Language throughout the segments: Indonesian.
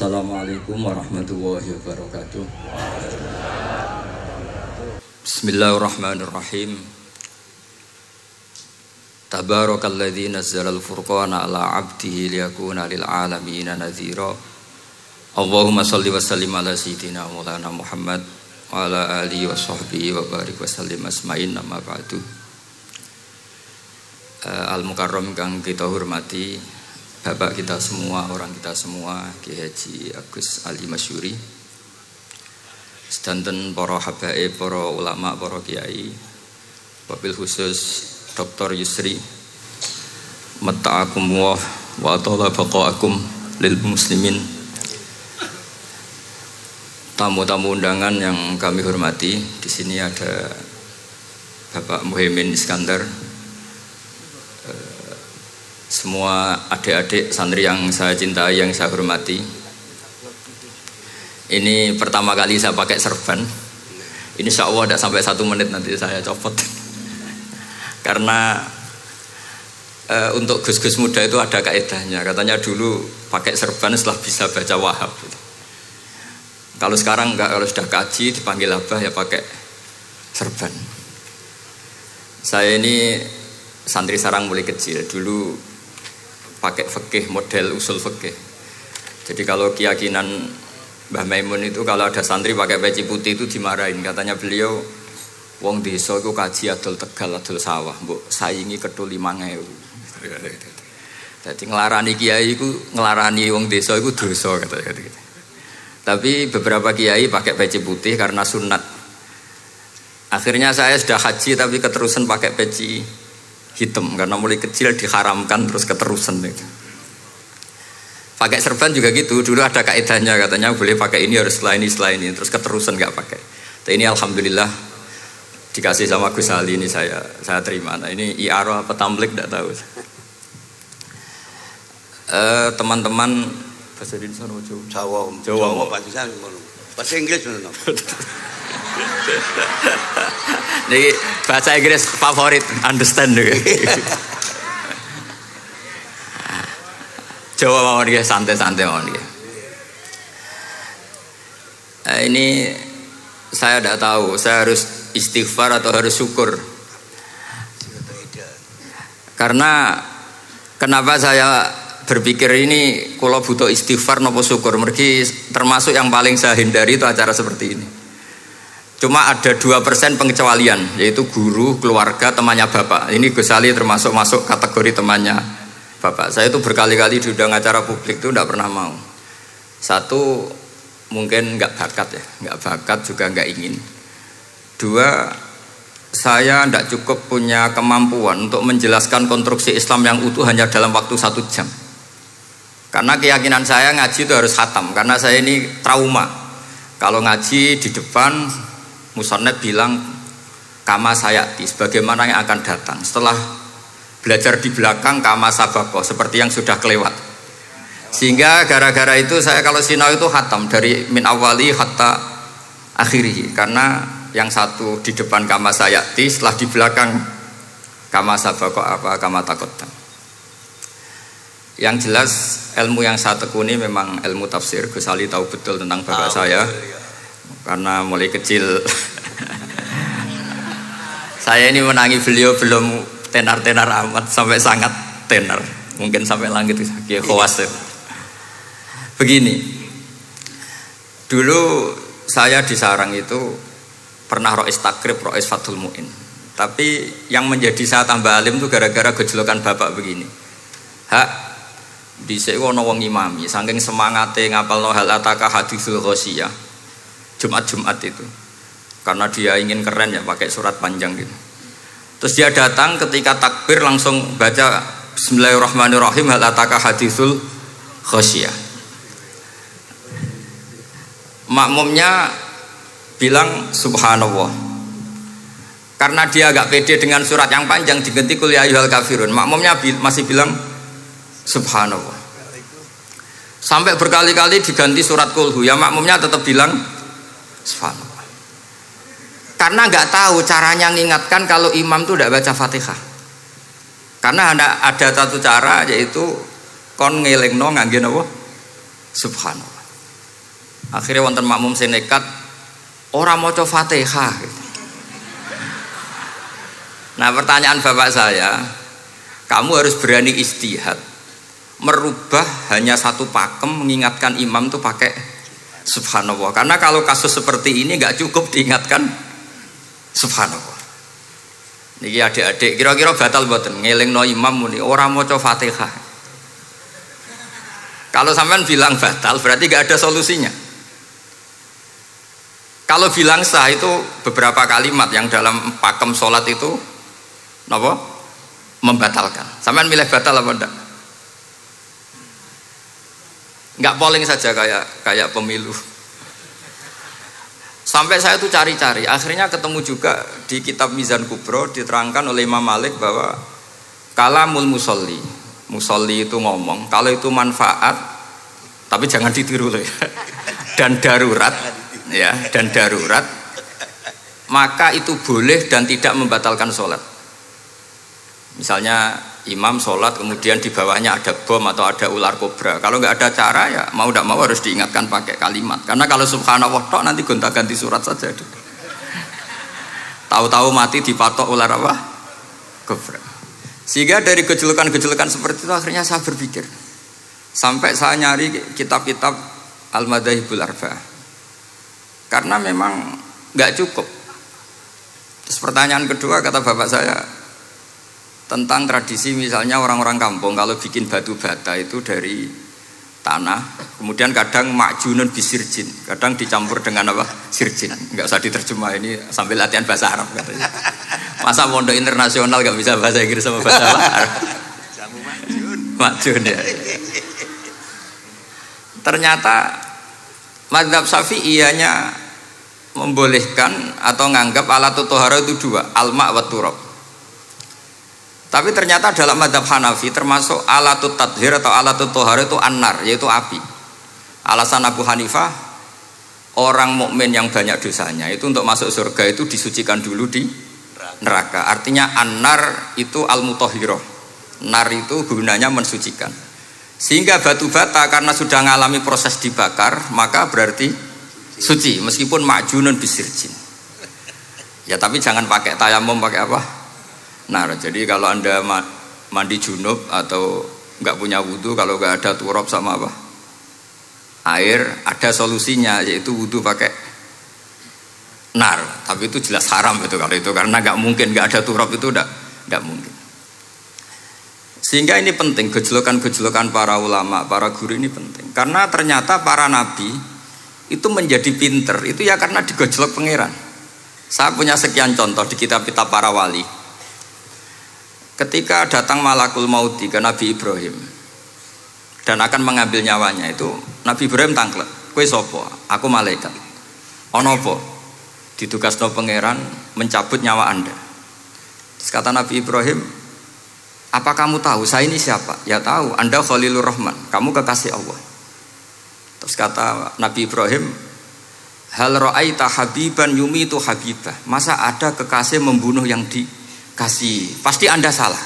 Assalamualaikum warahmatullahi wabarakatuh. Bismillahirrahmanirrahim. Tabarakalladzi nazzalal furqana ala 'abdihi liyakuna lil 'alamin nadhira. Allahumma shalli wa sallim ala sayyidina Maulana Muhammad wa ala alihi wa sahbihi wa barik wa sallim asma'in amma ba'du. Al-Mukarram kang kita hormati, Bapak kita semua, orang kita semua, Kiai Haji Agus Ali Masyuri, sedanten para habaib, para ulama, para kiai, wabil khusus Dr. Yusri, matta'akum wa atala baqa'akum lil muslimin. Tamu-tamu undangan yang kami hormati, di sini ada Bapak Muhaimin Iskandar, semua adik-adik santri yang saya cintai, yang saya hormati. Ini pertama kali saya pakai serban. Insya Allah tidak sampai 1 menit nanti saya copot. Karena untuk gus-gus muda itu ada kaedahnya. Katanya dulu pakai serban setelah bisa baca Wahab. Kalau sekarang enggak, kalau sudah kaji dipanggil abah ya pakai serban. Saya ini santri sarang mulai kecil. Dulu pakai fikih, model usul fikih. Jadi kalau keyakinan Mbah Maimun itu kalau ada santri pakai peci putih itu dimarahin. Katanya beliau, wong desa itu kaji adol Tegal, adol sawah, mbok saingi kedul 5.000. Jadi ngelarani kiai itu, ngelarani wong desa itu dosa katanya. Tapi beberapa kiai pakai peci putih karena sunat. Akhirnya saya sudah haji tapi keterusan pakai peci hitam karena mulai kecil diharamkan terus keterusan itu. Pakai serban juga gitu, dulu ada kaedahnya katanya boleh pakai ini harus setelah ini terus keterusan nggak pakai. Tapi ini alhamdulillah dikasih sama Gus Ali, ini saya terima. Nah ini IARO apa tamlik tidak tahu. Teman-teman bahasa Indonesia Jawa bahasa Inggris jadi bahasa Inggris favorit, understand juga. Jawa mawon nggih, santai-santai mawon nggih. Ini saya tidak tahu, saya harus istighfar atau harus syukur. Karena kenapa saya berpikir ini kalau butuh istighfar nopo syukur, mergi termasuk yang paling saya hindari itu acara seperti ini. Cuma ada 2% pengecualian, yaitu guru, keluarga, temannya bapak. Ini Gus Ali termasuk masuk kategori temannya bapak. Saya itu berkali-kali diundang acara publik itu tidak pernah mau. Satu, mungkin nggak bakat ya, nggak bakat juga nggak ingin. 2, saya tidak cukup punya kemampuan untuk menjelaskan konstruksi Islam yang utuh hanya dalam waktu 1 jam. Karena keyakinan saya ngaji itu harus khatam, karena saya ini trauma. Kalau ngaji di depan Musannaf bilang kama sayati, sebagaimana yang akan datang. Setelah belajar di belakang kama sabako, seperti yang sudah kelewat. Sehingga gara-gara itu saya kalau sinau itu khatam dari min awali hatta akhiri. Karena yang satu di depan kama sayati, setelah di belakang kama sabako apa kama takotam. Yang jelas ilmu yang saya tekuni memang ilmu tafsir. Gus Ali tahu betul tentang bapak saya. Karena mulai kecil saya ini menangi beliau belum tenar-tenar amat, sampai sangat tenar, mungkin sampai langit kayak khawatir. Begini, dulu saya di sarang itu pernah rois takrib, rois fathul mu'in. Tapi yang menjadi saya tambah alim itu gara-gara gejolokan bapak begini. Hak dhisik ana wong imami saking semangate ngapalno hal ataka hadisul ghasyiyah Jumat-Jumat itu, karena dia ingin keren ya pakai surat panjang gitu. Terus dia datang ketika takbir langsung baca Bismillahirrahmanirrahim hal ataka hadisul ghasyiyah. Makmumnya bilang subhanallah. Karena dia agak pede dengan surat yang panjang diganti qul ya ayyuhal kafirun. Makmumnya masih bilang subhanallah. Sampai berkali-kali diganti surat kulhu, ya makmumnya tetap bilang subhanallah. Karena nggak tahu caranya mengingatkan kalau imam itu tidak baca Fatihah. Karena ada satu cara, yaitu kon ngelingno ngangge napa subhanallah. Akhirnya wonten makmum sing nekat ora maca Fatihah. Nah, pertanyaan bapak saya, kamu harus berani istihad, merubah hanya satu pakem, mengingatkan imam tuh pakai subhanallah. Karena kalau kasus seperti ini nggak cukup diingatkan subhanallah. Niki adik-adik, kira-kira batal mboten ngelingno imam muni ora maca Fatihah. Kalau sampean bilang batal, berarti nggak ada solusinya. Kalau bilang sah itu beberapa kalimat yang dalam pakem sholat itu apa? Membatalkan. Sampean milih batal apa enggak? Enggak polling saja kayak pemilu. Sampai saya tuh cari-cari, akhirnya ketemu juga di kitab Mizan Kubro diterangkan oleh Imam Malik bahwa kalamul musolli, musolli itu ngomong, kalau itu manfaat, tapi jangan ditiru loh ya, dan darurat, ya, dan darurat, maka itu boleh dan tidak membatalkan sholat. Misalnya imam sholat kemudian di bawahnya ada bom atau ada ular kobra, kalau nggak ada cara ya mau tidak mau harus diingatkan pakai kalimat, karena kalau subhanallah tok nanti gonta-ganti surat saja. Tahu-tahu mati dipatok ular apa? Kobra. Sehingga dari gejolokan-gejolokan seperti itu akhirnya saya berpikir, sampai saya nyari kitab-kitab Al-Madzhabul Arba'ah, karena memang nggak cukup. Terus pertanyaan kedua kata bapak saya tentang tradisi, misalnya orang-orang kampung kalau bikin batu bata itu dari tanah, kemudian kadang makjunun bisirjin, kadang dicampur dengan apa? Sirjin. Nggak usah diterjemah, ini sambil latihan bahasa Arab katanya. Masa pondok internasional nggak bisa bahasa Inggris sama bahasa Arab? Makjun ya. Ternyata mazhab Syafi'i ianya membolehkan atau nganggap alatut tohara itu dua, alma wa turab. Tapi ternyata dalam mazhab Hanafi termasuk alatut tadhir atau alatut tohara itu an-nar, yaitu api. Alasan Abu Hanifah, orang mukmin yang banyak dosanya itu untuk masuk surga itu disucikan dulu di neraka. Artinya an-nar itu al-mutahhirah. Nar itu gunanya mensucikan. Sehingga batu bata karena sudah mengalami proses dibakar, maka berarti suci meskipun makjunun bisirjin. Ya tapi jangan pakai tayamum, pakai apa? Nah, jadi kalau Anda mandi junub atau nggak punya wudhu, kalau nggak ada turab sama apa? Air, ada solusinya, yaitu wudhu pakai nar. Tapi itu jelas haram itu kalau itu, karena nggak mungkin nggak ada turab, itu nggak mungkin. Sehingga ini penting, gejolokan-gejolokan para ulama, para guru ini penting. Karena ternyata para nabi itu menjadi pinter, itu ya karena digojlok pangeran. Saya punya sekian contoh di kitab-kitab para wali. Ketika datang malakul mauti ke Nabi Ibrahim dan akan mengambil nyawanya, itu Nabi Ibrahim tangklet, kowe sapa? Aku malaikat. Ono apa? Ditugasno pangeran mencabut nyawa Anda. Terus kata Nabi Ibrahim, apa kamu tahu saya ini siapa? Ya tahu, Anda Khalilur Rahman, kamu kekasih Allah. Terus kata Nabi Ibrahim, hal ra'aita habiban yumitu habibah, masa ada kekasih membunuh yang dikasih? Pasti Anda salah.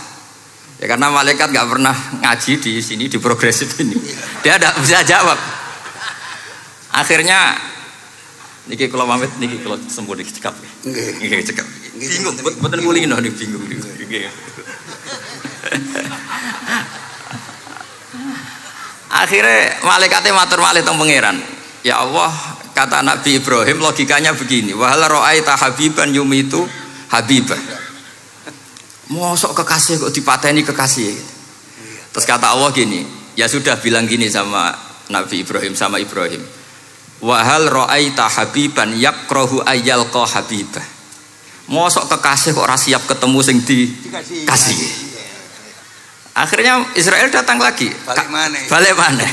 Ya karena malaikat nggak pernah ngaji di sini, di progresif ini, dia tidak bisa jawab. Akhirnya niki kalau pamit, niki kalau sembuh niki cekap, niki cekap, bingung, betul kulino nih bingung. Akhirnya malaikatnya matur malih teng pangeran. Ya Allah, kata Nabi Ibrahim logikanya begini, wahal ra'aita habiban yumitu habibah. Mosok kekasih kok dipateni kekasih. Terus kata Allah gini, ya sudah bilang gini sama Nabi Ibrahim, sama Ibrahim. Wahal ra'aita habiban yakrahu ayyalqa habibah. Mosok kekasih kok ora siap ketemu sing dikasih. Akhirnya Israel datang lagi. Balik mana?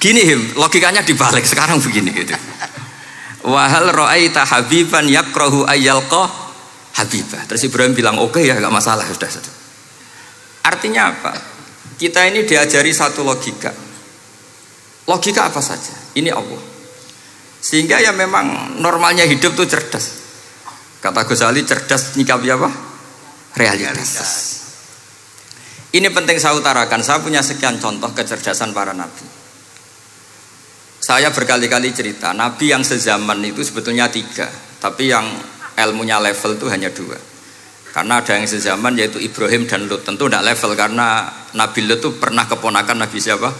Gini logikanya dibalik sekarang begini gitu. Wahal ra'aita habiban yakrahu ayyalqa habibah. Terus Ibrahim bilang oke ya, nggak masalah, sudah. Artinya apa? Kita ini diajari satu logika. Logika apa saja? Ini Allah. Sehingga ya memang normalnya hidup tuh cerdas. Kata Ghazali, cerdas nyikapi apa? Realitas. Ini penting saya utarakan. Saya punya sekian contoh kecerdasan para nabi. Saya berkali-kali cerita, nabi yang sezaman itu sebetulnya 3, tapi yang ilmunya level itu hanya 2. Karena ada yang sezaman yaitu Ibrahim dan Lut. Tentu tidak level karena Nabi Lut itu pernah keponakan Nabi siapa?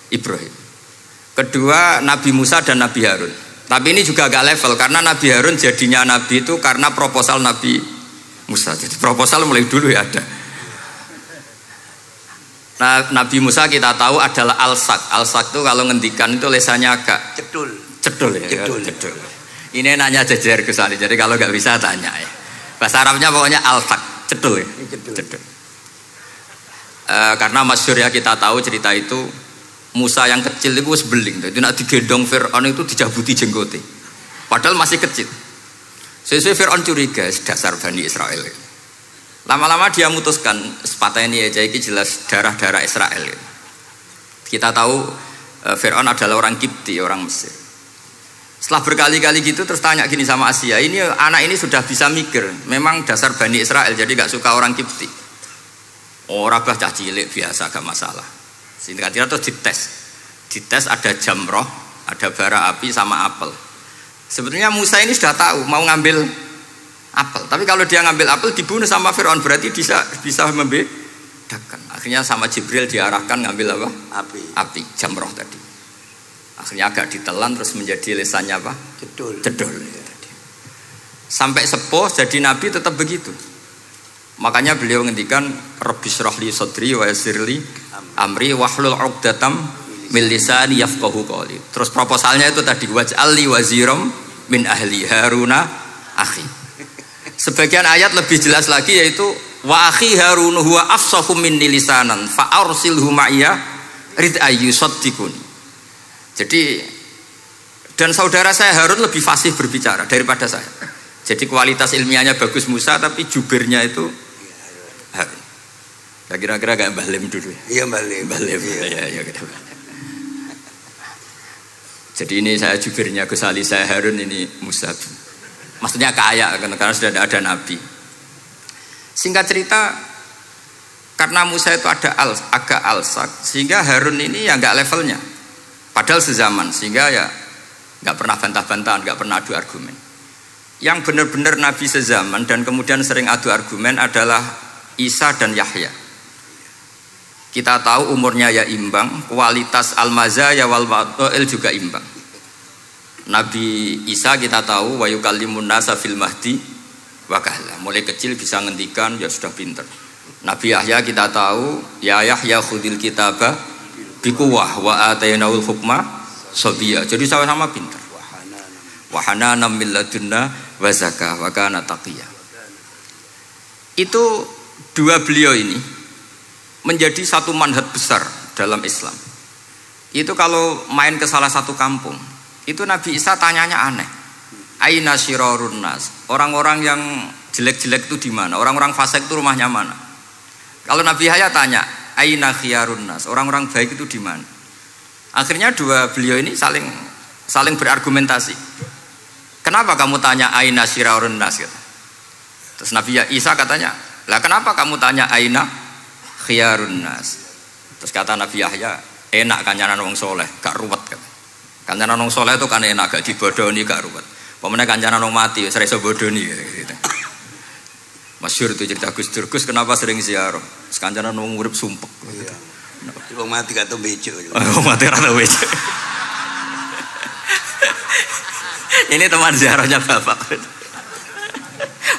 Ibrahim. Kedua Nabi Musa dan Nabi Harun. Tapi ini juga agak level karena Nabi Harun jadinya Nabi itu karena proposal Nabi Musa. Jadi proposal mulai dulu ya ada. Nah, Nabi Musa kita tahu adalah al-sak. Al-sak itu kalau ngendikan itu lesannya agak cedul ya. Cedul. Ini nanya jejer ke sana. Jadi kalau nggak bisa tanya ya. Bahasa Arabnya pokoknya al-sak, cedul ya. Cedul. Karena masyhur ya kita tahu cerita itu Musa yang kecil itu sebeling. Itu nak digendong Fir'aun itu dijabuti jenggote. Padahal masih kecil. Sesuai Fir'aun curiga dasar Bani Israel. Lama-lama dia memutuskan sepatah ini aja ini jelas darah-darah Israel. Kita tahu Fir'aun adalah orang Kipti, orang Mesir. Setelah berkali-kali gitu terus tanya gini sama Asia, ini anak ini sudah bisa mikir, memang dasar Bani Israel jadi gak suka orang Kipti. Orang bah cah cilik biasa gak masalah. Singkat-singkat terus dites ada jamroh, ada bara api sama apel. Sebetulnya Musa ini sudah tahu mau ngambil apel, tapi kalau dia ngambil apel dibunuh sama Fir'aun berarti bisa membedakan. Akhirnya sama Jibril diarahkan ngambil apa? Api jamroh tadi. Akhirnya agak ditelan terus menjadi lesannya apa? Cedul. Sampai sepuh jadi nabi tetap begitu. Makanya beliau ngendikan Rabbis shrahli sadri wa yassirli amri wahlul 'uqdatam min lisani yafqahu qawli. Terus proposalnya itu tadi waj'alli waziram min ahli Haruna akhi. Sebagian ayat lebih jelas lagi yaitu wa akhi Harun huwa afsahu minni lisanan fa arsilhu ma'iyya rid ayyusaddiqun. Jadi dan saudara saya Harun lebih fasih berbicara daripada saya. Jadi kualitas ilmiahnya bagus Musa tapi jubirnya itu Harun. Ya kira-kira kayak Mbah Lim dulu. Iya Mbah Lim. Ya. Jadi ini saya jubirnya Gus Ali, saya Harun, ini Musa. Maksudnya kaya karena sudah ada nabi. Singkat cerita karena Musa itu agak alsak sehingga Harun ini ya nggak levelnya. Padahal sezaman sehingga ya nggak pernah bantah-bantahan, nggak pernah adu argumen. Yang benar-benar nabi sezaman dan kemudian sering adu argumen adalah Isa dan Yahya. Kita tahu umurnya ya imbang, kualitas al-mazaya wal wa'il juga imbang. Nabi Isa kita tahu wa yukallimun nasa fil mahdi wa kahla. Mulai kecil bisa ngendikan ya sudah pinter. Nabi Yahya kita tahu ya Yahya khudil kitaba biquwah wa atainaul hukma sabiyya. Jadi sama-sama pinter. Wa hananan min ladunna wa zakah wa kana taqiyya. Itu dua beliau ini menjadi satu manhaj besar dalam Islam. Itu kalau main ke salah satu kampung, itu Nabi Isa tanyanya aneh. Aina syirarun nas? Orang-orang yang jelek-jelek itu di mana? Orang-orang fasik itu rumahnya mana? Kalau Nabi Yahya tanya, aina khiyarun nas? Orang-orang baik itu di mana? Akhirnya dua beliau ini saling berargumentasi. Kenapa kamu tanya aina syirarun nas? Terus Nabi Isa katanya, lah kenapa kamu tanya aina khiyarun nas? Terus kata Nabi Yahya, enak kancanan wong soleh, gak ruwet kan. Kancanan wong soleh itu kan enak, gak dibodoni, gak ruwet. Pemenang kancanan wong mati, sering bodoni gitu. Masyhur itu cerita Gus Dur, Gus kenapa sering ziarah? Kancanan wong urip sumpek. Iya. Wong mati gak tau bejo. Wong mati ora tau bejo. Ini teman ziarahnya Bapak.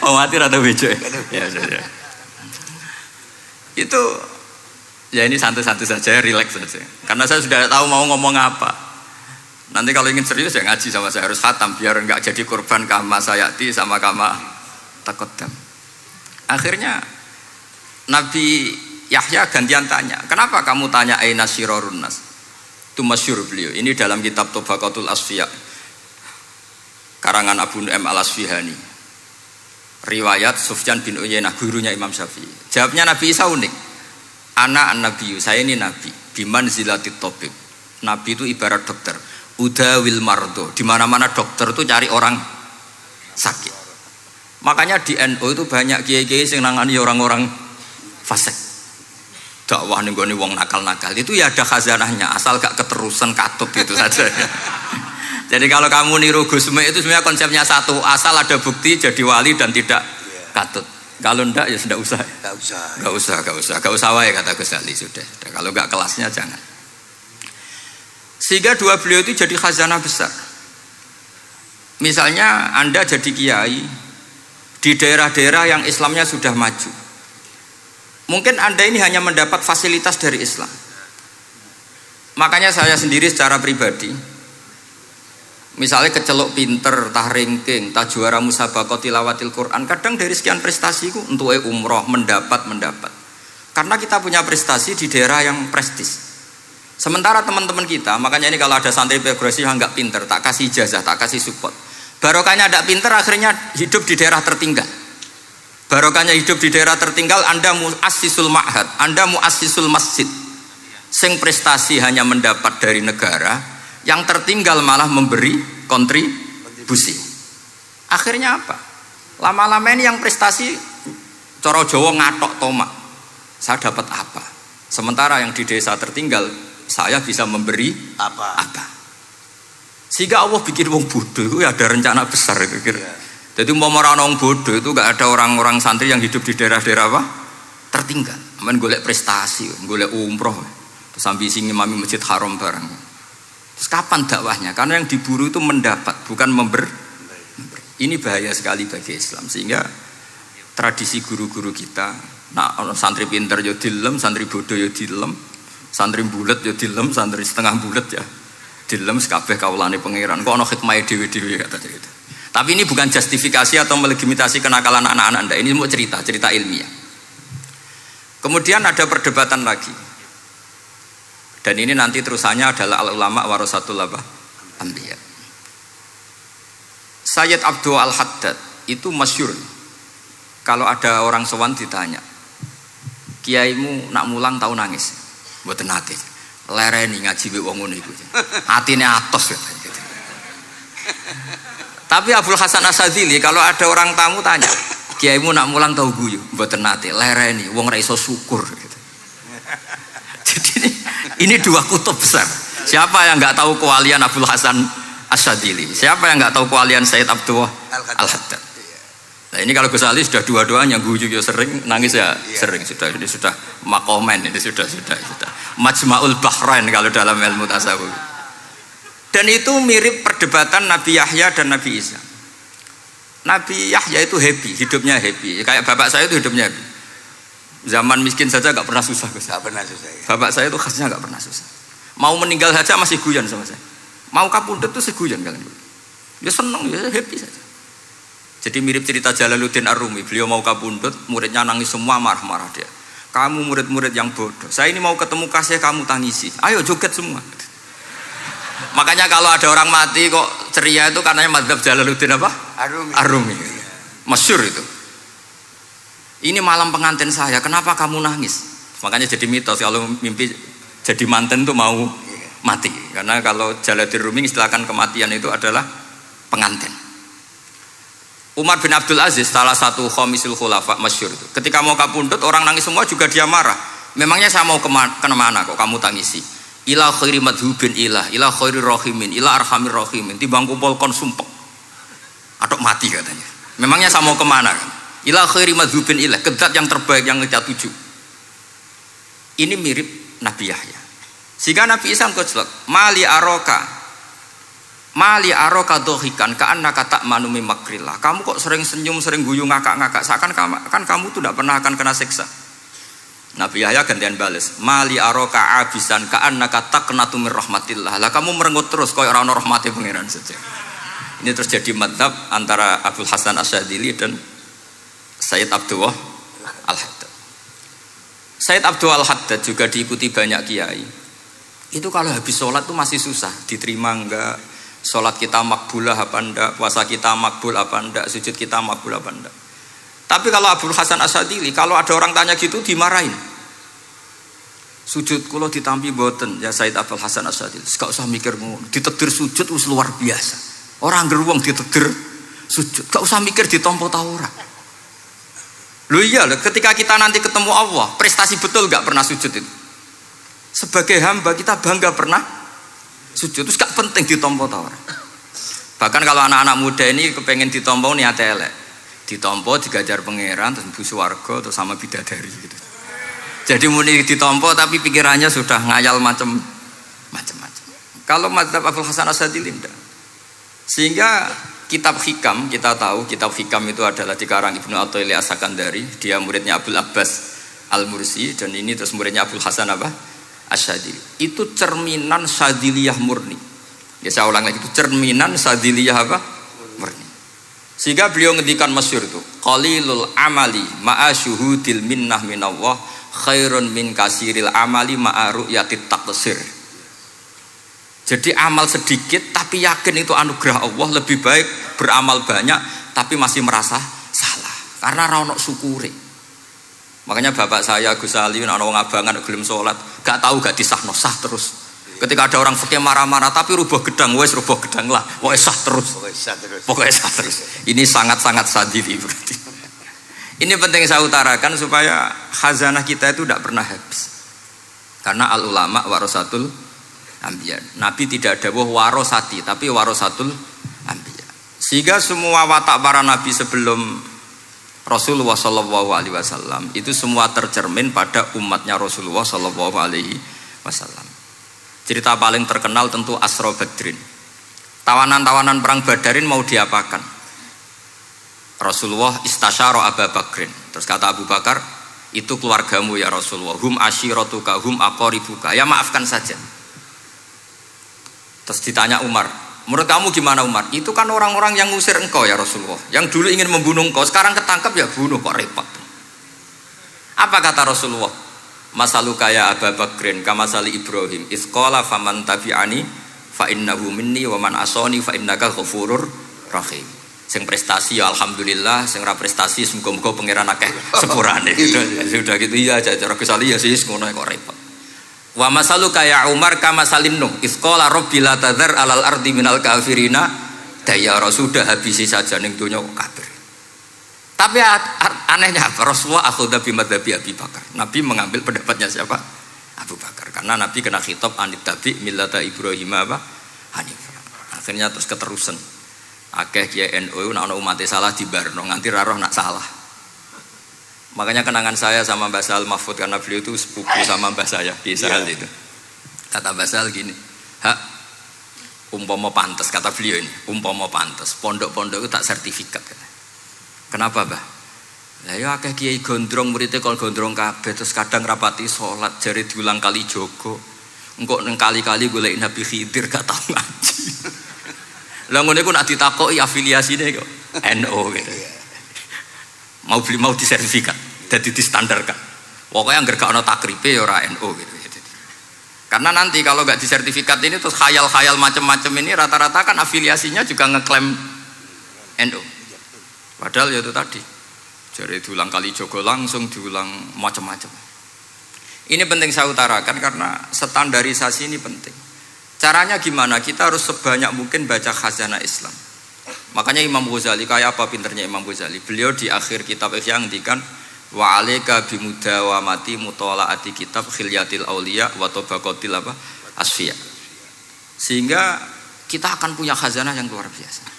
Wong mati ora tau bejo. Ya. Itu ya ini santai-santai saja, rileks saja. Karena saya sudah tahu mau ngomong apa. Nanti kalau ingin serius ya ngaji sama saya, harus khatam biar enggak jadi korban kama sayati sama kama takodam. Akhirnya Nabi Yahya gantian tanya, kenapa kamu tanya aina syirarun nas? Itu masyhur beliau. Ini dalam kitab Tabaqatul Asfiya karangan Abu Nu'aim al-Asfihani. Riwayat Sufyan bin Uyainah, gurunya Imam Syafi'i. Jawabnya Nabi Isa unik. Ana an-nabiyyu, saya ini nabi. Biman zilatit tabib. Nabi itu ibarat dokter. Udawil mardo. Di mana-mana dokter itu cari orang sakit. Makanya di NU itu banyak kiai-kiai yang nangani orang-orang fasik. dakwah ning gone wong nakal-nakal itu ya ada khazanahnya, asal gak keterusan katut itu saja. Jadi kalau kamu niru Gus Mek itu sebenarnya konsepnya satu, asal ada bukti jadi wali dan tidak katut. Kalau ndak ya sudah usah. Gak usah wae kata Gus Ali sudah. Kalau gak kelasnya jangan. Sehingga dua beliau itu jadi khazanah besar. Misalnya Anda jadi kiai di daerah-daerah yang Islamnya sudah maju. Mungkin Anda ini hanya mendapat fasilitas dari Islam. Makanya saya sendiri secara pribadi, misalnya kecelok pinter, tah ranking, tah juara musabaqah tilawatil Quran, kadang dari sekian prestasiku untuk umroh mendapat. Karena kita punya prestasi di daerah yang prestis. Sementara teman-teman kita, makanya ini kalau ada santri progresif yang nggak pinter, tak kasih ijazah, tak kasih support. Barokahnya tidak pinter, akhirnya hidup di daerah tertinggal. Barokahnya hidup di daerah tertinggal, Anda muassisul ma'had, Anda muassisul masjid. Sing prestasi hanya mendapat dari negara, yang tertinggal malah memberi kontribusi. Akhirnya apa? Lama-lama ini yang prestasi coro Jawa ngatok tomak. Saya dapat apa? Sementara yang di desa tertinggal, saya bisa memberi apa? Sehingga Allah bikin wong bodoh itu ada rencana besar kira-kira. Jadi mau orang bodoh itu gak ada orang-orang santri yang hidup di daerah-daerah apa? Tertinggal. Aman golek prestasi, golek umroh, terus ambisi ngimami masjid haram bareng. Terus kapan dakwahnya? Karena yang diburu itu mendapat, bukan memberi. Ini bahaya sekali bagi Islam. Sehingga tradisi guru-guru kita, nah santri pinter ya dilem, santri bodoh ya dilem, santri bulet ya dilem, santri setengah bulet ya dilem, sekabeh kaulane pangeran. Kok ana hikmah dhewe-dhewe kata cerita. Tapi ini bukan justifikasi atau melegitimasi kenakalan anak-anak Anda. Ini mau cerita ilmiah. Kemudian ada perdebatan lagi. Dan ini nanti terusannya adalah al-ulama warasatul anbiya. Sayyid Abdul Al-Haddad itu masyhur. Kalau ada orang sowan ditanya, kiaimu nak mulang tau nangis? Mboten nate. Lereni ngaji wek wong ngono iku. Atine atos ya. Tapi Abdul Hasan Asyadzili kalau ada orang tamu tanya, kiaimu nak mulang tau guyu? Mboten nate. Lereni wong ra iso syukur gitu. Jadi ini dua kutub besar. Siapa yang enggak tahu kewalian Abdul Hasan Asyadzili? Siapa yang enggak tahu kewalian Sayyid Abdul Al-Haddad? Nah ini kalau Gus Ali sudah dua-duanya, guyu ya sering, nangis ya sering. Ini sudah makomen, ini sudah Majma'ul Bahrain kalau dalam ilmu tasawuf. Dan itu mirip perdebatan Nabi Yahya dan Nabi Isa. Nabi Yahya itu happy, hidupnya happy. Kayak bapak saya itu hidupnya happy. Zaman miskin saja gak pernah susah. Gak pernah susah ya. Bapak saya itu khasnya gak pernah susah. Mau meninggal saja masih guyon sama saya. Mau kapundhut itu seguyon kalian. Dia senang, ya happy saja. Jadi mirip cerita Jalaluddin Ar-Rumi. Beliau mau kapundhut, muridnya nangis semua, marah-marah dia. Kamu murid-murid yang bodoh. Saya ini mau ketemu kasih kamu tangisi. Ayo joget semua. Makanya kalau ada orang mati kok ceria itu karena madzhab Jalaluddin apa? Ar-Rumi. Masyhur itu. Ini malam pengantin saya, kenapa kamu nangis? Makanya jadi mitos kalau mimpi jadi manten itu mau mati. Karena kalau Jalaluddin Rumi istilahkan kematian itu adalah pengantin. Umar bin Abdul Aziz salah satu khomisul khulafa masyhur itu. Ketika mau kapundhut orang nangis semua juga dia marah. Memangnya saya mau kemana kok kamu tangisi? Ila khairi madhubin ila khairi rahimin, ila arhamir rahimin. Timbang kumpul kon sumpek. Atok mati katanya. Memangnya saya mau kemana? Ila khairi madhubin ke zat yang terbaik yang kita tuju. Ini mirip Nabi Yahya. Sehingga Nabi Isa ngejlok, mali aroka dohikan ka'annaka ta'manu min makrillah. Kamu kok sering senyum, sering guyu, ngakak-ngakak, seakan kan kamu tuh tidak pernah akan kena siksa. Nabi Yahya gantian bales, mali aroka abisan ka'annaka taqnatu min rahmatillah. Lah kamu merengut terus koyo ora ono rahmate pangeran saja. Ini terus jadi madzhab antara Abdul Hasan Asyadzili dan Sayyid Abdul Al-Haddad. Sayyid Abdul Al-Haddad juga diikuti banyak kiai. Itu kalau habis sholat tuh masih susah, diterima enggak, sholat kita makbulah apa enggak, puasa kita makbul apa enggak, sujud kita makbul apa enggak. Tapi kalau Abdul Hasan Asyadzili, kalau ada orang tanya gitu dimarahin. Sujud kula ditampi mboten ya Sayyid Abdul Hasan Asyadzili. Gak usah mikir ngono, ditakdir sujud wis luar biasa. Orang geruang ditakdir sujud, gak usah mikir ditampa ta ora. Lho iya, ketika kita nanti ketemu Allah, prestasi betul gak pernah sujud itu. Sebagai hamba kita bangga pernah sujud. Terus gak penting ditompo ta ora. Bahkan kalau anak-anak muda ini kepengen ditompo niate elek. Ditompo digajar pangeran terus mlebu swarga terus sama bidadari gitu. Jadi muni ditompo tapi pikirannya sudah ngayal macam-macam. Kalau mazhab Abul Hasan Asyadzili tidak. Sehingga kitab hikam kita tahu kitab hikam itu adalah dikarang Ibnu Athaillah As-Sakandari, dia muridnya Abdul Abbas Al-Mursi dan ini terus muridnya Abul Hasan Asyadzili. Itu cerminan Syadziliyah murni. Ya saya ulang lagi itu cerminan Syadziliyah murni. Sehingga beliau ngendikan masyhur itu, qalilul amali ma'a syuhudil minnah minallah khairun min kasiril amali ma'a ru'yatit taqsir. Jadi amal sedikit tapi yakin itu anugerah Allah, lebih baik beramal banyak tapi masih merasa salah karena ra ono syukure. Makanya bapak saya Gus Ali ana wong abangan gelem salat, gak tahu gak disahno sah terus. Ketika ada orang fikih marah-marah tapi rubah gedang, wes rubah gedang lah, wes sah terus. Pokoknya sah terus. Ini sangat-sangat sadili berarti. Ini penting saya utarakan supaya khazanah kita itu tidak pernah habis. Karena al ulama warasatul anbiya. Nabi tidak ada warosati, tapi warasatul anbiya. Sehingga semua watak para nabi sebelum Rasulullah SAW itu semua tercermin pada umatnya Rasulullah SAW. Cerita paling terkenal tentu Asra Badrin. Tawanan-tawanan perang Badarin mau diapakan? Rasulullah istasyara Abu Bakrin. Terus kata Abu Bakar, itu keluargamu ya Rasulullah. Hum asyiratuka, hum aqaribuka. Ya maafkan saja. Terus ditanya Umar, menurut kamu gimana Umar? Itu kan orang-orang yang ngusir engkau ya Rasulullah. Yang dulu ingin membunuh engkau, sekarang ketangkap ya bunuh, kok repot. Apa kata Rasulullah? Masaluka ya Abu Bakrin kamasali Ibrahim isqala faman tabi'ani fa innahu minni wa man asani fa innaka ghafurur rahim. Sing prestasi ya alhamdulillah, sing ra prestasi muga-muga pangeran akeh sepurane. Sudah gitu ya cara Gus Ali ya sis ngono kok repot. Wa masaluka ya Umar kamasalin Nuh isqala rabbi la tadzar alal ardi minal kafirina dayara. Sudah habisi saja ning donya kok kafir. Tapi anehnya apa? Rasulullah akhudha bi madzhabi Abi Bakar. Nabi mengambil pendapatnya siapa? Abu Bakar. Karena Nabi kena khitab anit tabi millata Ibrahim hanifah. Akhirnya terus keterusan. Akeh kiai NU nek ana umat salah dibarno nganti ra roh nak salah. Makanya kenangan saya sama Mbah Sal Mahfud karena beliau itu sepupu sama Mbah saya di Israel itu. Kata Mbah Sal gini, "Hak umpama pantes," kata beliau ini, "umpama pantes, pondok-pondok itu tak sertifikat." Kenapa Mbah? Lah ya akeh kiai gondrong muridé kol gondrong kabeh terus kadang rapati salat jare diulang kali jogo. Engko neng kali-kali golek Nabi Khidir gak tau ngaji. Lah ngene iku nak ditakoki afiliasine kok NU gitu. Mau disertifikat, dadi distandarkan. Pokoknya anggere gak ana takribe ya ora NU gitu. Karena nanti kalau gak disertifikat ini terus khayal-khayal macam-macam ini rata-rata kan afiliasinya juga ngeklaim NU. Padahal ya itu tadi, jadi diulang kali jogo langsung diulang macam-macam. Ini penting saya utarakan karena standarisasi ini penting. Caranya gimana? Kita harus sebanyak mungkin baca khazanah Islam. Makanya Imam Ghazali, kayak apa pinternya Imam Ghazali? Beliau di akhir kitab Ihya ngendikan wa alaika bimudawamati mutalaati kitab khilyatil auliya wa tabaqatil asfiya. Sehingga kita akan punya khazanah yang luar biasa.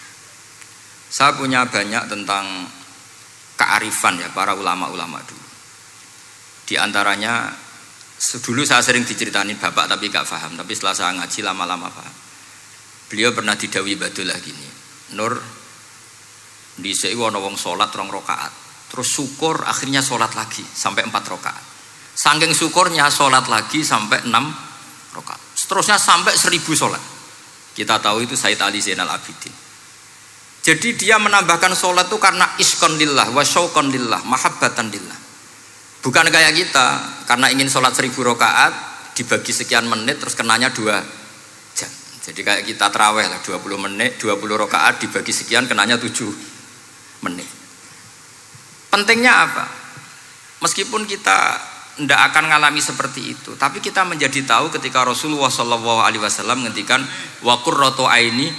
Saya punya banyak tentang kearifan ya para ulama-ulama dulu. Di antaranya dulu saya sering diceritain bapak tapi gak paham. Tapi setelah saya ngaji lama-lama paham. Beliau pernah didawi Badul lagi nih. Nur dhisik ana wong salat 2 rakaat. Terus syukur akhirnya salat lagi sampai 4 rakaat. Saking syukurnya salat lagi sampai 6 rakaat. Seterusnya sampai 1000 salat. Kita tahu itu Said Ali Zainal Abidin. Jadi dia menambahkan sholat itu karena iskon lillah, wa syauqon lillah, mahabbatan lillah. Bukan kayak kita, karena ingin sholat 1000 rakaat dibagi sekian menit terus kenanya 2 jam. Jadi kayak kita taraweh lah 20 menit, 20 rakaat dibagi sekian kenanya 7 menit. Pentingnya apa? Meskipun kita tidak akan mengalami seperti itu, tapi kita menjadi tahu ketika Rasulullah SAW ngendikan wa qurratu aini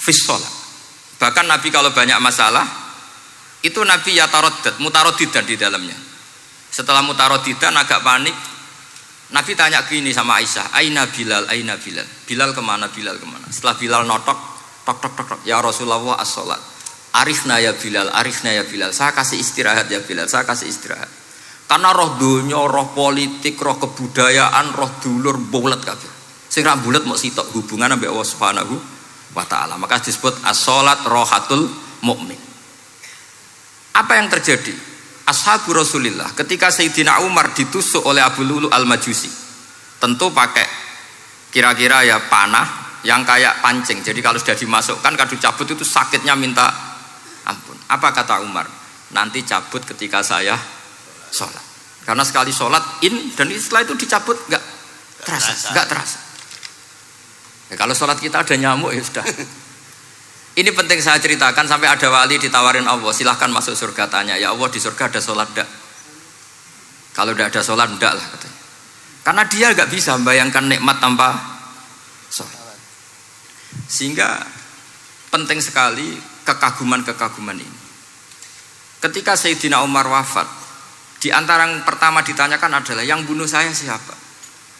fis shalah. Bahkan Nabi kalau banyak masalah itu Nabi ya mutaraddidan di dalamnya. Setelah mutaraddidan agak panik, Nabi tanya gini sama Aisyah, Aina Bilal, Aina Bilal. Bilal kemana, Bilal kemana? Setelah Bilal notok, tok tok tok tok, ya Rasulullah as-sholat. Arifna ya Bilal, arifna ya Bilal. Saya kasih istirahat ya Bilal, saya kasih istirahat. Karena roh dunya, roh politik, roh kebudayaan, roh dulur bulet kabeh. Sing ra bulet mok sitok hubungan ambek Allah Subhanahu wa taala. Maka disebut as-sholat rohatul mukmin. Apa yang terjadi? Ashabu Rasulillah ketika Sayyidina Umar ditusuk oleh Abu Lulu al-Majusi, tentu pakai kira-kira ya panah yang kayak pancing. Jadi kalau sudah dimasukkan kadu cabut itu sakitnya minta ampun. Apa kata Umar? Nanti cabut ketika saya sholat. Karena sekali sholat dan setelah itu dicabut nggak terasa. Ya, kalau sholat kita ada nyamuk ya sudah. Ini penting saya ceritakan sampai ada wali ditawarin Allah, silahkan masuk surga, tanya, ya Allah di surga ada sholat enggak? Kalau tidak ada sholat enggak lah katanya. Karena dia nggak bisa membayangkan nikmat tanpa sholat. Sehingga penting sekali kekaguman-kekaguman ini. Ketika Sayyidina Umar wafat, di antara yang pertama ditanyakan adalah yang bunuh saya siapa?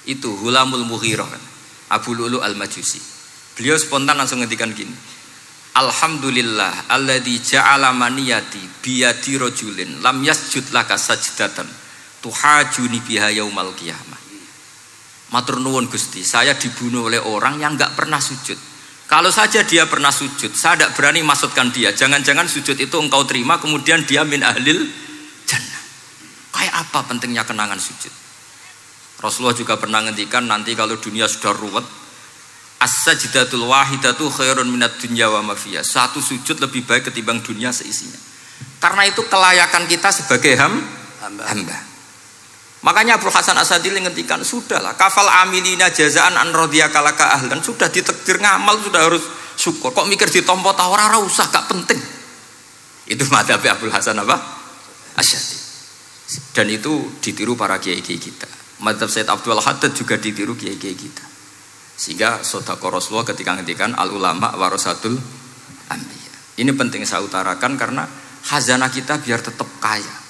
Itu Hulamul Mughirah, Abu Lulu al-Majusi. Beliau spontan langsung ngendikan gini, Alhamdulillah alladzi ja'ala maniyati biyadi rajulin lam yasjud laka sajdatan tuhajuni biha yaumal qiyamah. Matur nuwun Gusti, saya dibunuh oleh orang yang enggak pernah sujud. Kalau saja dia pernah sujud, saya tidak berani maksudkan dia. Jangan-jangan sujud itu engkau terima kemudian dia min ahlil jannah. Kayak apa pentingnya kenangan sujud? Rasulullah juga pernah ngendikan nanti kalau dunia sudah ruwet, as-sajdatul wahidatu khairun minad dunya wa ma fiha. Satu sujud lebih baik ketimbang dunia seisinya. Karena itu kelayakan kita sebagai hamba. Makanya Abu Hasan Asadili ngendikan, sudahlah kafal amilina jazaan an radiyaka laka ahlan. Sudah ditakdir ngamal sudah harus syukur. Kok mikir ditompo ta ora usah, gak penting. Itu madzhab Abu Hasan apa? Asy'ari. Dan itu ditiru para kiai-kiai kita. Madzhab Said Abdul Haddad juga ditiru kiai-kiai kita. Sehingga sedekah Rasulullah ketika ngendikan al ulama warasatul anbiya. Ini penting saya utarakan karena khazanah kita biar tetap kaya.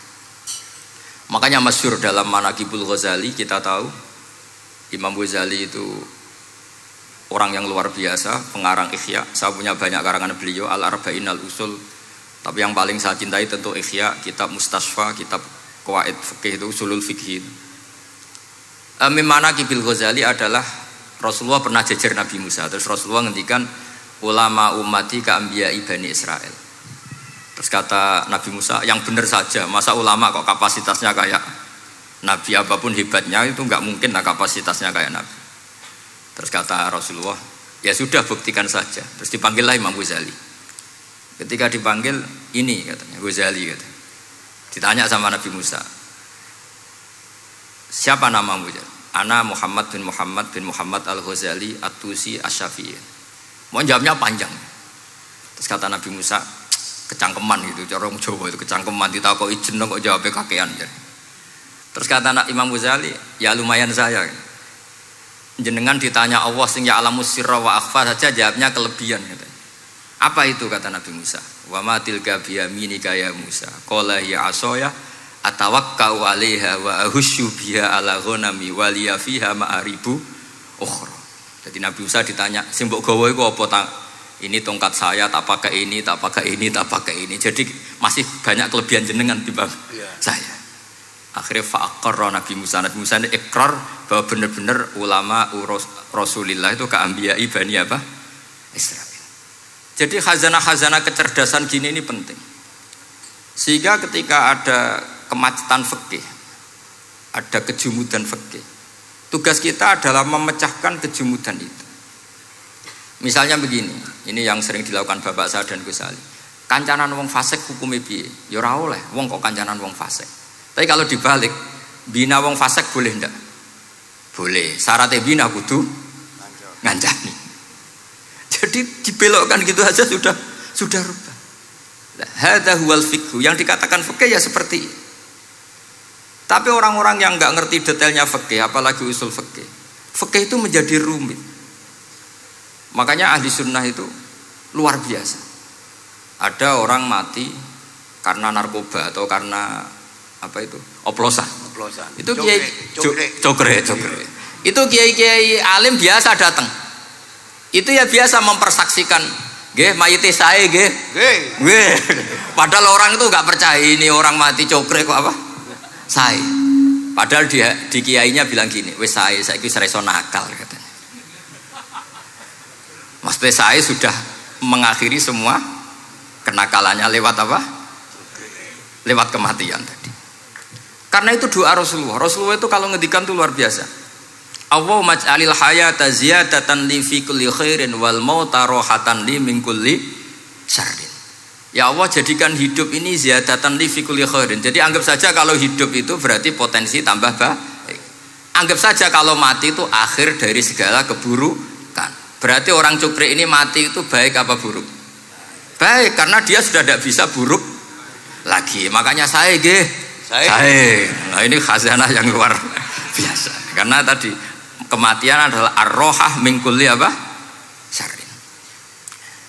Makanya masyhur dalam Manaqibul Ghazali kita tahu Imam Ghazali itu orang yang luar biasa, pengarang Ihya. Saya punya banyak karangan beliau, Al-Arba'in Al-Usul. Tapi yang paling saya cintai tentu Ihya, kitab Mustasfa, kitab Qawaid Fikih itu Usulul Fikih. Manaqibul Ghazali adalah Rasulullah pernah jejer Nabi Musa. Terus Rasulullah ngendikan ulama ummati ka anbiya'i Bani Israel. Terus kata Nabi Musa, yang benar saja, masa ulama kok kapasitasnya kayak Nabi, apapun hebatnya itu nggak mungkin lah kapasitasnya kayak Nabi. Terus kata Rasulullah, ya sudah buktikan saja. Terus dipanggillah Imam Ghazali. Ketika dipanggil, ini katanya Ghazali katanya. Ditanya sama Nabi Musa, siapa namamu? Ana Muhammad bin Muhammad al-Ghazali at-Tusi asy-Syafi'i. Mau jawabnya panjang. Terus kata Nabi Musa, kecangkeman gitu, cara Jawa itu kecangkeman, ditakoki jeneng kok jawabnya kakean. Terus kata Imam Ghazali, ya lumayan saya. Jenengan ditanya Allah sing ya alamus sirra wa akhfa saja jawabnya kelebihan gitu. Apa itu kata Nabi Musa? Wa ma tilka bi yaminika ya Musa. Qala ya asaya atawakkau 'alaiha wa ahusyu biha 'ala ghanami wa liya fiha ma'aribu ukhra. Jadi Nabi Musa ditanya, sing mbok gawa iku apa ta? Ini tongkat saya, tak pakai ini, tak pakai ini, tak pakai ini. Jadi masih banyak kelebihan jenengan timbang saya. Akhirnya fa'aqarra Nabi Musa ini ikrar bahwa benar-benar ulama Rasulillah itu keambiyai Bani apa? Israel. Jadi khazanah-khazanah kecerdasan gini ini penting. Sehingga ketika ada kemacetan fikih, ada kejumudan fikih, tugas kita adalah memecahkan kejumudan itu. Misalnya begini, ini yang sering dilakukan bapak saya dan Gus Ali. Kancanan wong fasik hukumnya piye? Ya ora oleh, wong kok kancanan wong fasik. Tapi kalau dibalik, bina wong fasik boleh ndak? Boleh. Syaratnya bina kudu ngancani. Jadi dibelokkan gitu aja sudah rubah. Hadza huwal fiqh. Yang dikatakan fikih ya seperti ini. Tapi orang-orang yang enggak ngerti detailnya fikih, apalagi usul fikih, fikih itu menjadi rumit. Makanya ahli sunnah itu luar biasa. Ada orang mati karena narkoba atau karena apa itu? Oplosan. Oplosan. Itu kiai cokre. Itu kiai alim biasa datang. Itu ya biasa mempersaksikan, nggih mayite sae nggih. Nggih. Padahal orang itu enggak percaya ini orang mati cokre kok apa? Sae. Padahal dia di kiainya bilang gini, wis sae saiki wis iso nakal katanya. Maksudnya sae sudah mengakhiri semua kenakalannya lewat apa? Lewat kematian tadi. Karena itu doa Rasulullah. Rasulullah itu kalau ngedikan itu luar biasa. Allahumma ij'alil hayata ziyadatan li fi kulli khairin wal mauta rohatan li min kulli syarrin. Ya Allah, jadikan hidup ini ziyadatan li fi kulli khairin. Jadi anggap saja kalau hidup itu berarti potensi tambah baik. Anggap saja kalau mati itu akhir dari segala keburukan. Berarti orang cukri ini mati itu baik apa buruk? Baik, karena dia sudah tidak bisa buruk lagi. Makanya saya nah ini khazanah yang luar biasa. Karena tadi kematian adalah ar-rohah min kulli apa? Syarrin.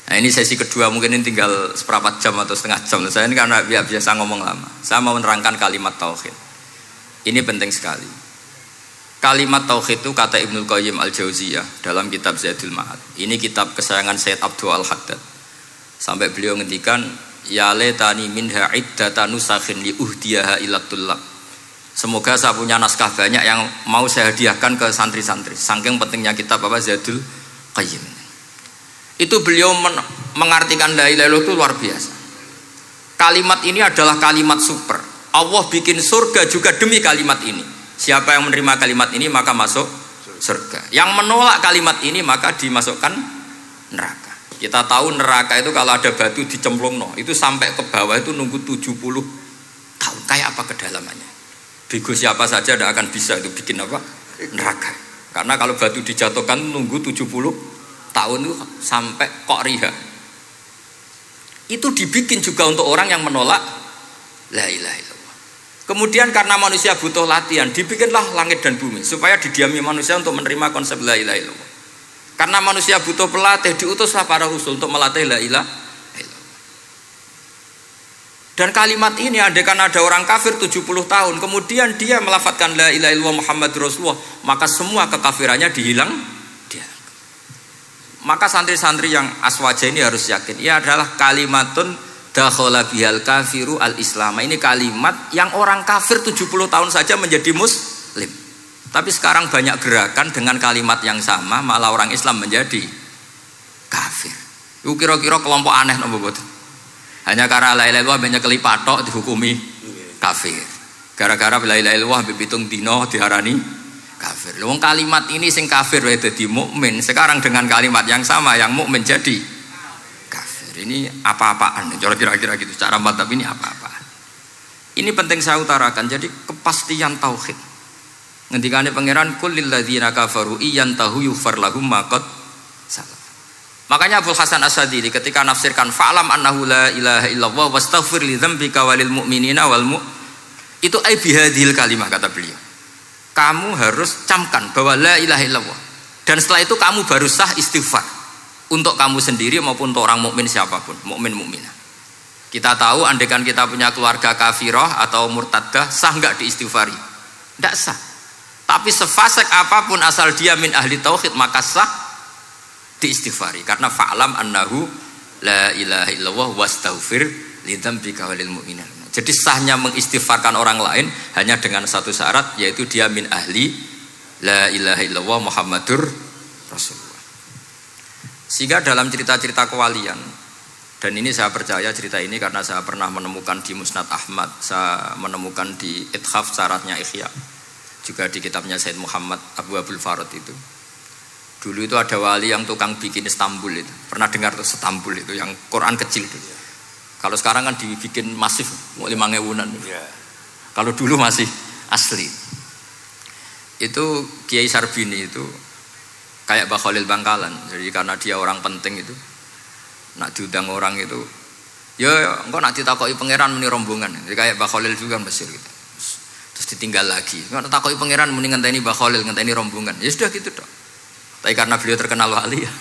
Nah ini sesi kedua, mungkin ini tinggal seperempat jam atau setengah jam. Saya ini karena biasa ngomong lama. Saya mau menerangkan kalimat tauhid. Ini penting sekali. Kalimat tauhid itu kata Ibnul Qayyim Al-Jauziyah dalam kitab Zadul Ma'ad. Ini kitab kesayangan Sayyid Abdul Al-Haddad. Sampai beliau ngendikan, ya letani minha iddata nusakhin li uhdiyaha ila tullab. Semoga saya punya naskah banyak yang mau saya hadiahkan ke santri-santri. Saking pentingnya kitab apa Zadul Qayyim. Itu beliau mengartikan la ilaha illallah itu luar biasa. Kalimat ini adalah kalimat super. Allah bikin surga juga demi kalimat ini. Siapa yang menerima kalimat ini maka masuk surga. Yang menolak kalimat ini maka dimasukkan neraka. Kita tahu neraka itu kalau ada batu dicemplung itu sampai ke bawah itu nunggu 70 tahun. Kayak apa kedalamannya? Bego siapa saja tidak akan bisa itu bikin apa? Neraka. Karena kalau batu dijatuhkan nunggu 70 tahun itu sampai kok riha. Itu dibikin juga untuk orang yang menolak la ilaha illallah. Kemudian karena manusia butuh latihan, dibikinlah langit dan bumi supaya didiami manusia untuk menerima konsep la ilaha illallah. Karena manusia butuh pelatih, diutuslah para rasul untuk melatih la ilaha illallah. Dan kalimat ini andaikan ada orang kafir 70 tahun, kemudian dia melafadzkan la ilaha illallah Muhammadur Rasulullah, maka semua kekafirannya dihilang. Maka santri-santri yang aswaja ini harus yakin, ia adalah kalimatun dakhala bihal kafiru al-islam. Ini kalimat yang orang kafir 70 tahun saja menjadi muslim. Tapi sekarang banyak gerakan dengan kalimat yang sama malah orang Islam menjadi kafir. Itu kira-kira kelompok aneh nopo boten. Hanya karena la ilaha illallah banyak kelipatok dihukumi kafir. Gara-gara la ilaha illallah bibitung dino diharani kafir. Wong kalimat ini sing kafir wae dadi mukmin. Sekarang dengan kalimat yang sama yang mukmin jadi kafir. Ini apa-apaan? Kira-kira gitu. Cara madzhab ini apa-apaan? Ini penting saya utarakan. Jadi kepastian tauhid. Ngendikane pangeran kul lil ladzina kafaru iyantahu yughfar lahum ma qad salaf. Makanya Abul Hasan Asyadili ketika nafsirkan fa'lam annahu la ilaha illallah wastaghfir li dzambika walil mu'minina wal itu ai bihadhil kalimah kata beliau. Kamu harus camkan bahwa la ilaha illallah. Dan setelah itu kamu baru sah istighfar untuk kamu sendiri maupun untuk orang mukmin siapapun, mukmin mukminah. Kita tahu andaikan kita punya keluarga kafirah atau murtadah sah enggak diistighfari? Enggak sah. Tapi sefasik apapun asal dia min ahli tauhid maka sah diistighfari karena fa'lam annahu la ilaha illallah wastaghfir li dzambika walil mu'minin. Jadi sahnya mengistighfarkan orang lain hanya dengan satu syarat, yaitu dia min ahli la ilaha illallah Muhammadur Rasulullah. Sehingga dalam cerita-cerita kewalian, dan ini saya percaya cerita ini karena saya pernah menemukan di Musnad Ahmad, saya menemukan di Ithaf syaratnya Ihya, juga di kitabnya Said Muhammad Abu Abdul Farad itu. Dulu itu ada wali yang tukang bikin Istanbul itu. Pernah dengar tuh Istanbul itu yang Quran kecil itu. Kalau sekarang kan dibikin masif, 5.000-an. Kalau dulu masih asli. Itu Kiai Sarbini itu kayak Mbah Khalil Bangkalan. Jadi karena dia orang penting itu, nak diundang orang itu, ya engkau nak ditakoki pangeran muni rombongan. Jadi kayak Mbah Khalil juga Mesir gitu. Terus ditinggal lagi. Nak takoki pangeran muni ngenteni Mbah Khalil, ngenteni rombongan. Ya sudah gitu dong. Tapi karena beliau terkenal wali ya.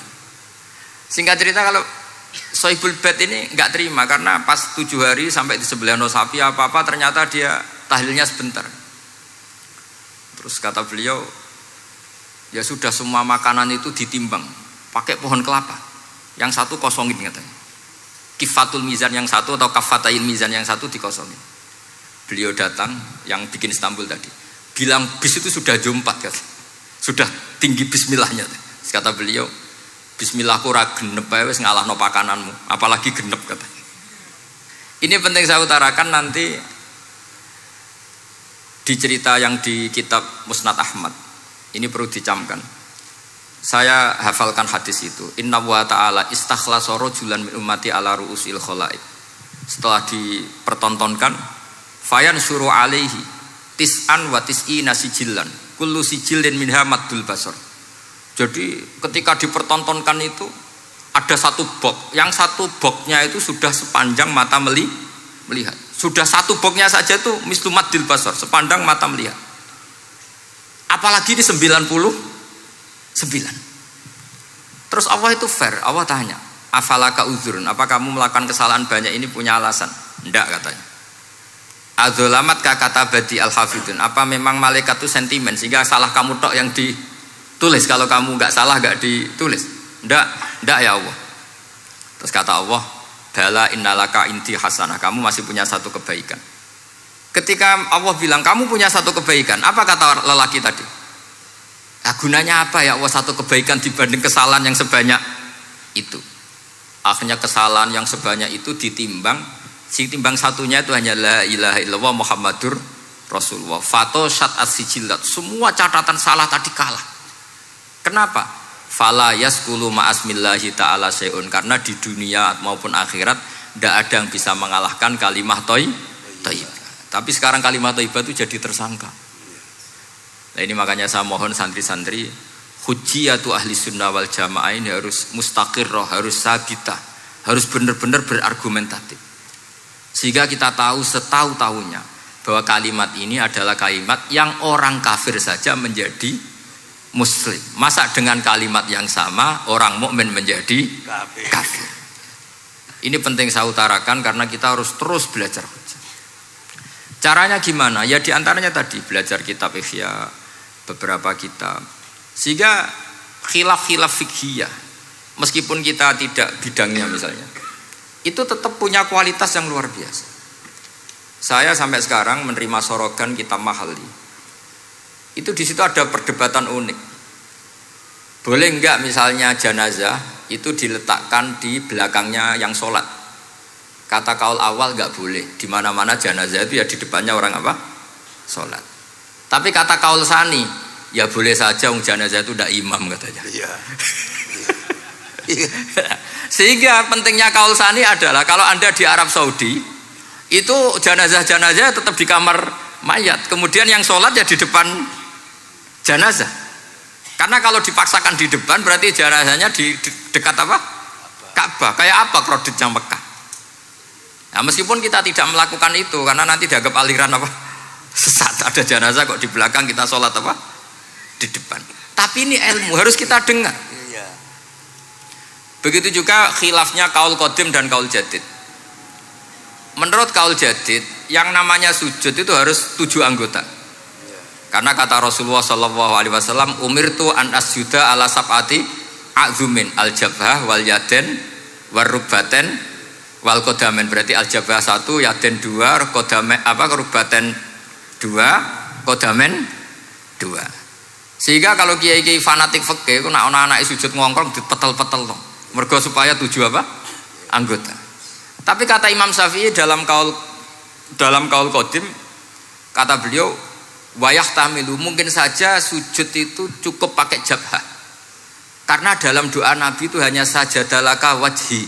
Singkat cerita kalau Sohibul Bait ini nggak terima karena pas 7 hari sampai di sebelah sapi apa-apa ternyata dia tahlilnya sebentar. Terus kata beliau, ya sudah semua makanan itu ditimbang pakai pohon kelapa. Yang satu kosongin katanya. Kifatul mizan yang satu atau kafatain mizan yang satu dikosongin. Beliau datang yang bikin Istanbul tadi. Bilang bis itu sudah jompat kata. Sudah tinggi bismillahnya. Kata beliau, bismillahku ora genep ae wis ngalahno pakananmu, apalagi genep kata. Ini penting saya utarakan nanti di cerita yang di kitab Musnad Ahmad. Ini perlu dicamkan. Saya hafalkan hadis itu. Inna wa ta'ala istakhlasa rajulan min ummati ala ru'usil khalaik. Setelah dipertontonkan, fayan syuru alaihi tis'an wa tis'ina sijillan. Kullu sijillin minha maddul basar. Jadi ketika dipertontonkan itu ada satu box. Yang satu boxnya itu sudah sepanjang mata melihat. Sudah satu boxnya saja itu mislu maddil basar, sepandang mata melihat. Apalagi di 99. Terus Allah itu fair. Allah tanya, afalaka uzurun, apa kamu melakukan kesalahan banyak ini punya alasan? Enggak katanya. Adzolamat kata badi al-hafidun, apa memang malaikat itu sentimen sehingga salah kamu tok yang ditulis, kalau kamu enggak salah enggak ditulis? Enggak ya Allah. Terus kata Allah, bala innalaka inti hasanah, kamu masih punya satu kebaikan. Ketika Allah bilang kamu punya satu kebaikan, apa kata lelaki tadi? Nah, gunanya apa ya Allah satu kebaikan dibanding kesalahan yang sebanyak itu? Akhirnya kesalahan yang sebanyak itu ditimbang, si timbang satunya itu hanya la ilaha illallah Muhammadur Rasulullah. Fato syat as-sijillat, semua catatan salah tadi kalah. Kenapa? Fala yaskulu ma'asmillahi ta'ala syai'un, karena di dunia maupun akhirat tidak ada yang bisa mengalahkan kalimah thayyibah. Tapi sekarang kalimah thayyibah itu jadi tersangka. Nah ini makanya saya mohon santri-santri, hujjiyatu ahli sunnah wal jamaah ini harus mustaqirroh, harus sabitah, harus benar-benar berargumentatif. Sehingga kita tahu setahu-tahunya bahwa kalimat ini adalah kalimat yang orang kafir saja menjadi muslim. Masa dengan kalimat yang sama orang mukmin menjadi kafir. Ini penting saya utarakan karena kita harus terus belajar hujjah. Caranya gimana? Ya diantaranya tadi belajar kitab Ihya, beberapa kitab, sehingga khilaf-khilaf fikhiyah meskipun kita tidak bidangnya misalnya, itu tetap punya kualitas yang luar biasa. Saya sampai sekarang menerima sorogan kitab Mahalli, itu di situ ada perdebatan unik. Boleh enggak misalnya jenazah itu diletakkan di belakangnya yang sholat? Kata kaul awal enggak boleh, di mana-mana jenazah itu ya di depannya orang apa? Sholat. Tapi kata kaul sani, ya boleh saja jenazah itu tidak imam katanya. Iya. Sehingga pentingnya kaul sani adalah kalau Anda di Arab Saudi, itu jenazah-jenazah tetap di kamar mayat. Kemudian yang sholat ya di depan jenazah. Karena kalau dipaksakan di depan berarti jenazahnya di dekat apa? Ka'bah. Kayak apa kreditnya Mekah. Nah, meskipun kita tidak melakukan itu karena nanti dianggap aliran apa? Sesat, ada jenazah kok di belakang kita sholat apa? Di depan. Tapi ini ilmu harus kita dengar. Begitu juga khilafnya kaul qadim dan kaul jadid. Menurut kaul jadid, yang namanya sujud itu harus 7 anggota. Karena kata Rasulullah SAW, umirtu an asjuda ala sab'ati a'zumin al-jabhah wal yaden wal rubbaten wal kodamen. Berarti al-jabhah 1, yaden 2, kodamen rubbaten 2, kodamen 2. Sehingga kalau kiai-kiai fanatik fikih ku nak ana anak sujud ngongkrong dipetel-petel to. Mergo supaya 7 apa? Anggota. Tapi kata Imam Syafi'i dalam kaul qadim, kata beliau wayah tamilu, mungkin saja sujud itu cukup pakai jabhah. Karena dalam doa Nabi itu hanya sajadalaka wajhi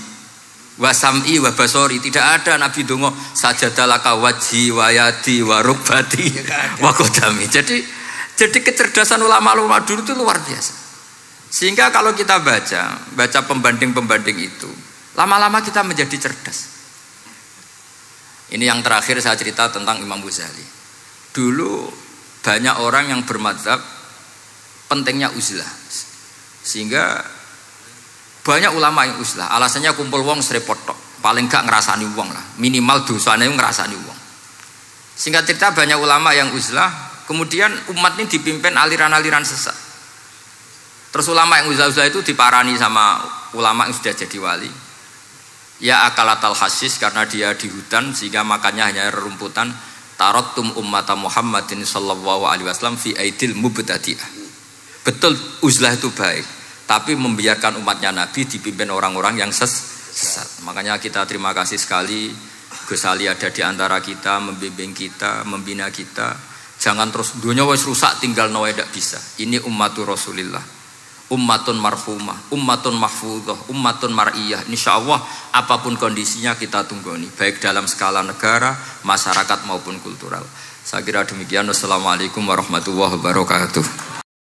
wa sam'i wa basori, tidak ada Nabi dongo sajadalaka wajhi wa yadi wa rubbati wa qadami. Jadi kecerdasan ulama-ulama dulu itu luar biasa. Sehingga kalau kita baca pembanding-pembanding itu, lama-lama kita menjadi cerdas. Ini yang terakhir saya cerita tentang Imam Ghazali. Dulu banyak orang yang bermadzhab pentingnya uzlah. Sehingga banyak ulama yang uzlah, alasannya kumpul wong serepot tok, paling gak ngerasani wong lah, minimal dosanya ngerasani wong. Singkat cerita banyak ulama yang uzlah Kemudian umat ini dipimpin aliran-aliran sesat. Terus ulama yang uzlah-uzlah itu diparani sama ulama yang sudah jadi wali. Ya akalatal hasis, karena dia di hutan sehingga makannya hanya rerumputan. Taraktum ummata Muhammadin sallallahu alaihi wasallam fi aidil mubtadi'ah. Betul uzlah itu baik, tapi membiarkan umatnya Nabi dipimpin orang-orang yang sesat. Makanya kita terima kasih sekali Gus Ali ada di antara kita, membimbing kita, membina kita. Jangan terus dunia wis rusak tinggal nawa tidak bisa. Ini ummatur Rasulillah, ummatun marhumah, ummatun mahfudhah, ummatun mar'iyah. Insyaallah apapun kondisinya kita tunggu ini, baik dalam skala negara, masyarakat maupun kultural. Saya kira demikian. Wassalamualaikum warahmatullahi wabarakatuh.